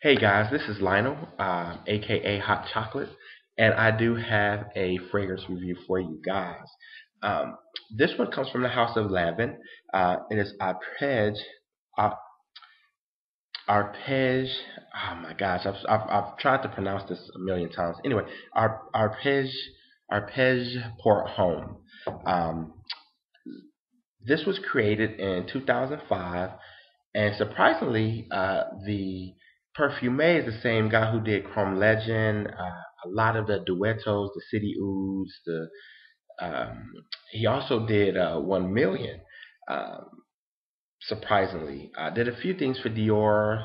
Hey guys, this is Lionel, aka Hot Chocolate, and I do have a fragrance review for you guys. Um, this one comes from the house of Lanvin. It is Ar- Arpege. Oh my gosh, I've tried to pronounce this a million times. Anyway, Arpege Port Home. Um, this was created in 2005. And surprisingly, the perfume is the same guy who did Chrome Legend, a lot of the duettos, the City Ooze. He also did 1 Million. Um, Surprisingly, did a few things for Dior,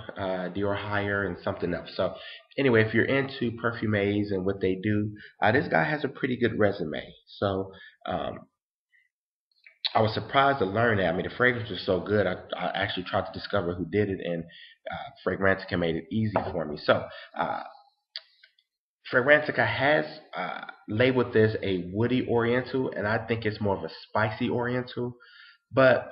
Dior Higher, and something else. So anyway, if you're into perfumes and what they do, this guy has a pretty good resume. So um, I was surprised to learn that. I mean, the fragrance was so good. I actually tried to discover who did it, and Fragrantica made it easy for me. So, uh, Fragrantica has labeled this a woody oriental, and I think it's more of a spicy oriental, but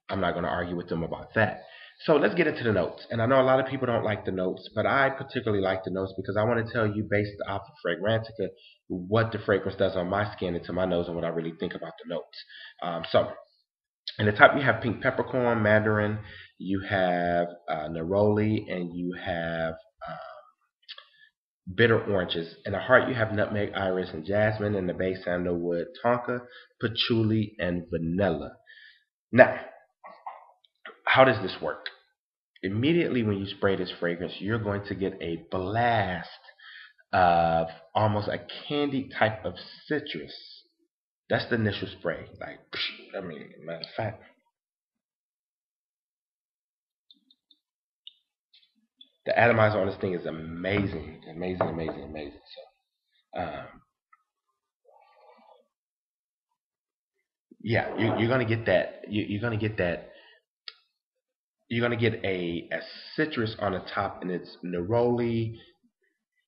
I'm not going to argue with them about that. So let's get into the notes. And I know a lot of people don't like the notes, but I particularly like the notes because I want to tell you, based off of Fragrantica, what the fragrance does on my skin and to my nose and what I really think about the notes. So in the top, you have pink peppercorn, mandarin, you have neroli, and you have bitter oranges. In the heart, you have nutmeg, iris, and jasmine. In the base, sandalwood, tonka, patchouli, and vanilla. Now, how does this work? Immediately when you spray this fragrance, you're going to get a blast of almost a candy type of citrus. That's the initial spray. Like, I mean, matter of fact, the atomizer on this thing is amazing, amazing, amazing, amazing. So, yeah, you're gonna get that. You're gonna get that. You're gonna get a citrus on the top, and it's neroli.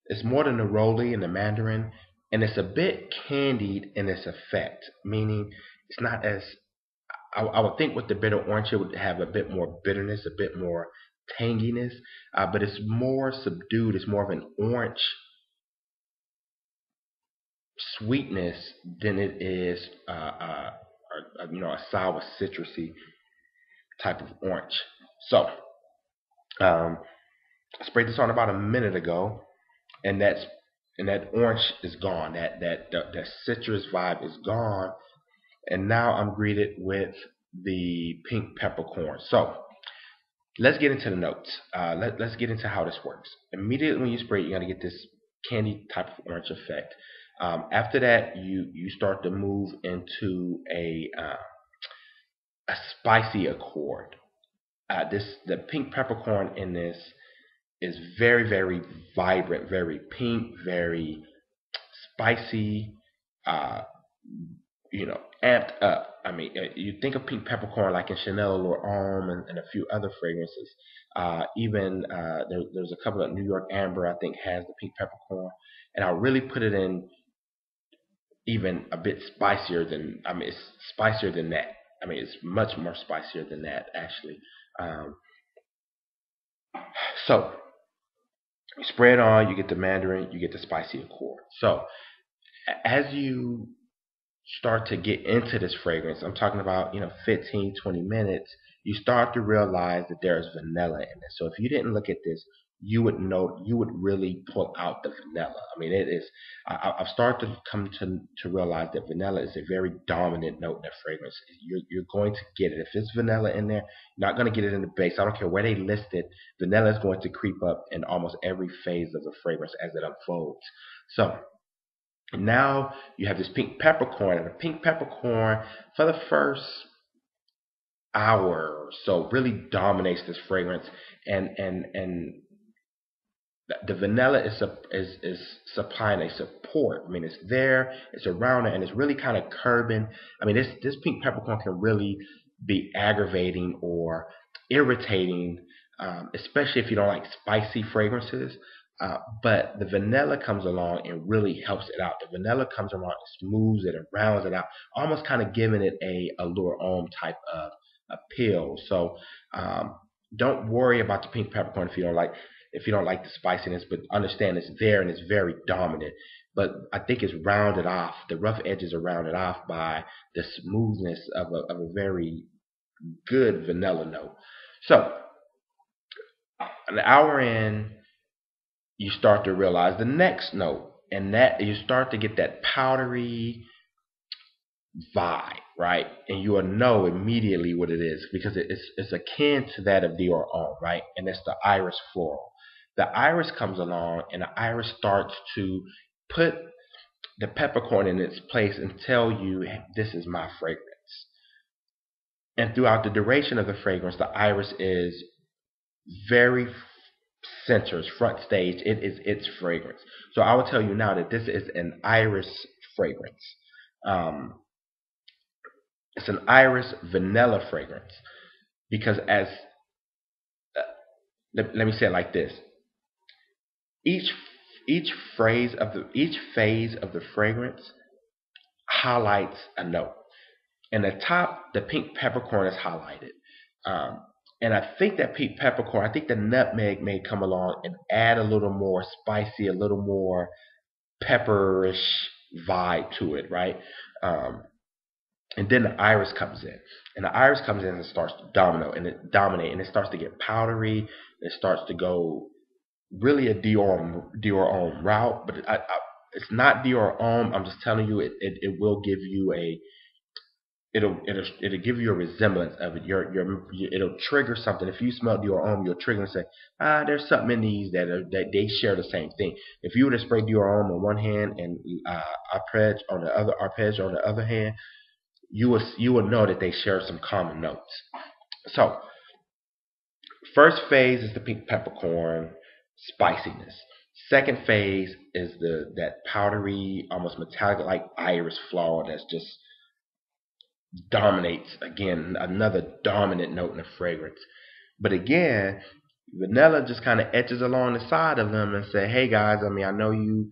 It's more than neroli and the mandarin, and it's a bit candied in its effect, meaning it's not as I would think with the bitter orange it would have a bit more bitterness, a bit more tanginess, but it's more subdued. It's more of an orange sweetness than it is a sour citrusy type of orange. So um, I sprayed this on about a minute ago, and that orange is gone. That citrus vibe is gone, and now I'm greeted with the pink peppercorn. So let's get into the notes. Let's get into how this works. Immediately when you spray it, you're gonna get this candy type of orange effect. After that, you start to move into a spicy accord. The pink peppercorn in this is very very vibrant, very pink, very spicy. Uh, Amped up. I mean, you think of pink peppercorn like in Chanel or Homme and a few other fragrances. Even there's a couple of New York Amber I think has the pink peppercorn, and I'll really put it in even a bit spicier than. I mean, it's spicier than that. I mean, it's much more spicier than that actually. Um, so you spray it on, you get the mandarin, you get the spicy accord. So as you start to get into this fragrance, I'm talking about, 15, 20 minutes, you start to realize that there's vanilla in it. So if you didn't look at this, you would really pull out the vanilla. I mean, it is, I've started to come to realize that vanilla is a very dominant note in that fragrance. You're going to get it. If it's vanilla in there, you're not going to get it in the base. I don't care where they list it. Vanilla is going to creep up in almost every phase of the fragrance as it unfolds. So, now you have this pink peppercorn, and the pink peppercorn for the first hour or so really dominates this fragrance, and the vanilla is supplying a support. I mean, it's there, it's around it, and it's really kind of curbing. I mean, this pink peppercorn can really be aggravating or irritating, especially if you don't like spicy fragrances. But the vanilla comes along and really helps it out. The vanilla comes along and smooths it and rounds it out, almost kind of giving it a allure homme type of appeal. So don't worry about the pink peppercorn if you don't like. if you don't like the spiciness, but understand it's there and it's very dominant. But I think it's rounded off. The rough edges are rounded off by the smoothness of a very good vanilla note. So an hour in, you start to realize the next note, and that you start to get that powdery vibe, right? And you will know immediately what it is because it's akin to that of Dior Homme, right? And it's the iris floral. The iris comes along, and the iris starts to put the peppercorn in its place and tell you, hey, this is my fragrance. And throughout the duration of the fragrance, the iris is very centers, front stage. It is its fragrance. So I will tell you now that this is an iris fragrance. Um, it's an iris vanilla fragrance because as let me say it like this: each each phase of the fragrance highlights a note. And the top, the pink peppercorn is highlighted. Um, and I think that pink peppercorn, I think the nutmeg may come along and add a little more spicy, a little more pepperish vibe to it, right? Um, and then the iris comes in, and the iris comes in and starts to dominate, and it starts to get powdery. And it starts to go really a Dior Homme route, but it's not Dior Homme. I'm just telling you, it will give you a it'll give you a resemblance of it. It'll trigger something. If you smell Dior Homme, you'll trigger and say, there's something in these that they share the same thing. If you were to spray Dior Homme on one hand and Arpege on the other hand, you will know that they share some common notes. So first phase is the pink peppercorn spiciness. Second phase is that powdery, almost metallic like iris floral that's just dominates. Again, another dominant note in the fragrance. But again, vanilla just kind of etches along the side of them and say, hey guys, I mean, I know you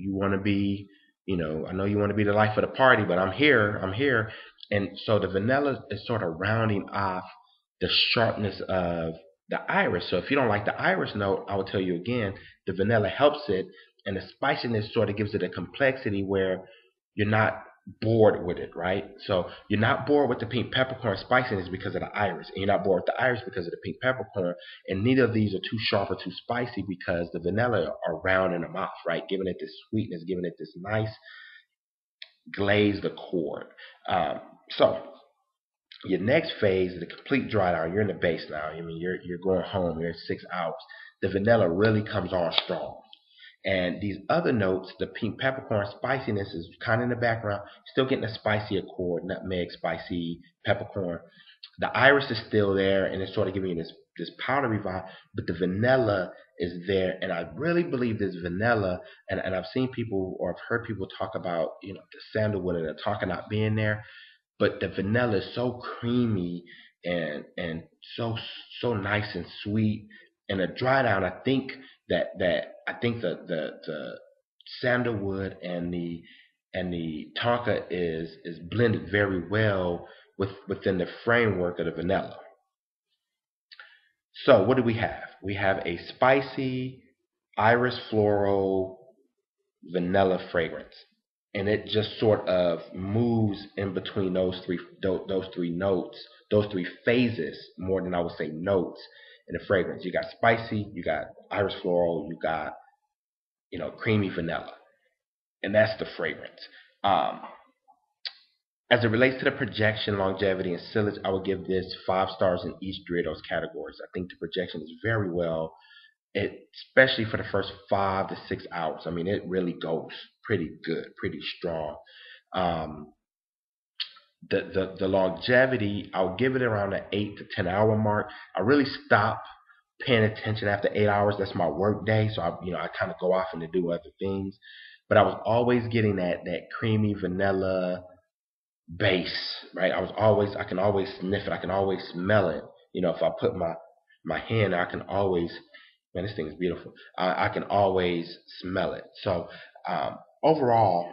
want to be, I know you want to be the life of the party, but I'm here. And so the vanilla is sort of rounding off the sharpness of the iris. So if you don't like the iris note, I will tell you again, the vanilla helps it, and the spiciness sort of gives it a complexity where you're not bored with it, right? So you're not bored with the pink peppercorn spiciness because of the iris, and you're not bored with the iris because of the pink peppercorn, and neither of these are too sharp or too spicy because the vanilla are rounding them off, right? Giving it this sweetness, giving it this nice glazed accord. So your next phase is the complete dry down. You're in the base now. I mean, you're going home. You're at 6 hours. The vanilla really comes on strong. And these other notes, the pink peppercorn spiciness is kind of in the background, still getting a spicy accord, nutmeg, spicy, peppercorn. The iris is still there, and it's sort of giving you this powdery vibe, but the vanilla is there. And I really believe this vanilla, and I've seen people or I've heard people talk about, the sandalwood and the tonka not being there, but the vanilla is so creamy and so nice and sweet. And a dry down, I think the sandalwood and the tonka is blended very well within the framework of the vanilla. So what do we have? We have a spicy iris floral vanilla fragrance, and it just sort of moves in between those three notes, those three phases, more than I would say notes in the fragrance. You got spicy, you got iris floral, you got creamy vanilla, and that's the fragrance. Um, as it relates to the projection, longevity, and sillage, I would give this 5 stars in each 3 of those categories. I think the projection is very well, especially for the first 5 to 6 hours. I mean, it really goes pretty good, pretty strong. Um, the longevity, I'll give it around the 8 to 10 hour mark. I really stop paying attention after 8 hours. That's my work day, so I kind of go off and to do other things. But I was always getting that creamy vanilla base, right? I can always sniff it. I can always smell it. If I put my hand, I can always, man, this thing is beautiful. I can always smell it. So overall,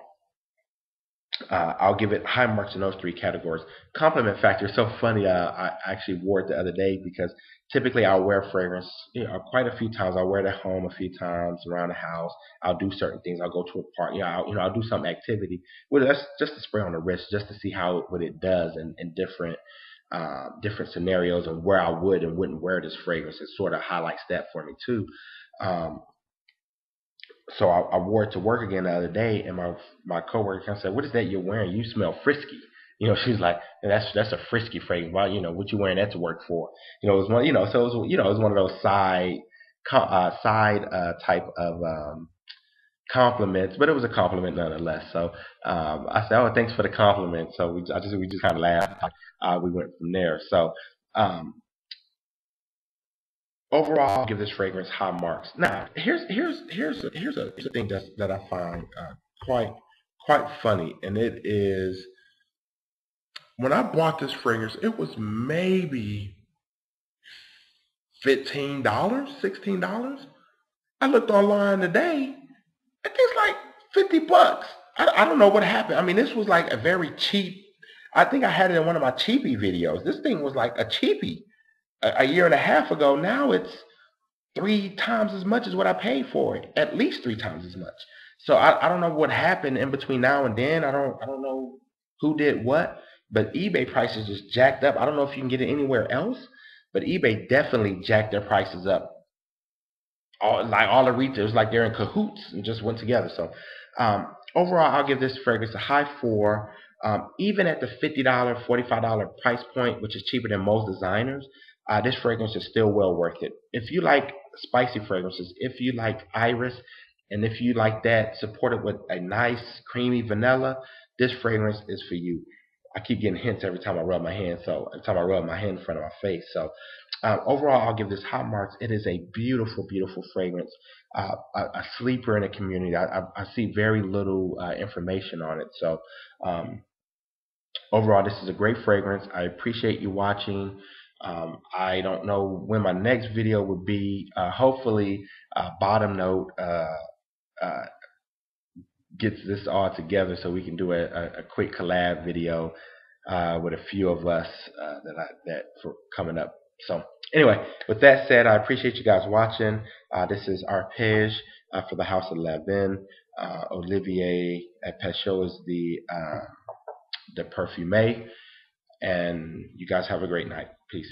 I'll give it high marks in those three categories. Compliment factor is so funny. I actually wore it the other day because typically I'll wear fragrance, quite a few times. I'll wear it at home a few times around the house. I'll do certain things. I'll go to a park. I'll do some activity. Well, that's just to spray on the wrist, just to see what it does in different scenarios and where I would and wouldn't wear this fragrance. It sort of highlights that for me too. Um, so I wore it to work again the other day, and my coworker kind of said, "What is that you're wearing? You smell frisky." She's like, "That's a frisky fragrance. Why, what you wearing that to work for?" It was one, so it was one of those side type of compliments, but it was a compliment nonetheless. So I said, "Oh, thanks for the compliment." So we just kind of laughed. We went from there. So um, overall, I'll give this fragrance high marks. Now, here's a thing that I find quite quite funny, and it is when I bought this fragrance, it was maybe $15, $16. I looked online today, I think it's like $50. I don't know what happened. I mean, this was like a very cheap. I think I had it in one of my cheapy videos. This thing was like a cheapie a year and a half ago. Now it's three times as much as what I paid for it, at least three times as much. So I don't know what happened in between now and then. I don't know who did what, but eBay prices just jacked up. I don't know if you can get it anywhere else, but eBay definitely jacked their prices up. All the retailers, like they're in cahoots and just went together. So overall, I'll give this fragrance a high four. Even at the $50, $45 price point, which is cheaper than most designers, this fragrance is still well worth it. If you like spicy fragrances, if you like iris, and if you like that supported with a nice creamy vanilla, this fragrance is for you. I keep getting hints every time I rub my hand, so every time I rub my hand in front of my face. So overall, I'll give this high marks. It is a beautiful, beautiful fragrance. A sleeper in the community. I see very little information on it. So overall, this is a great fragrance. I appreciate you watching. I don't know when my next video would be. Hopefully, Bottom Note uh, gets this all together so we can do a quick collab video with a few of us that for coming up. So anyway, with that said, I appreciate you guys watching. This is Arpege for the House of Lanvin. Olivier Pechot is the perfume, and you guys have a great night. Peace.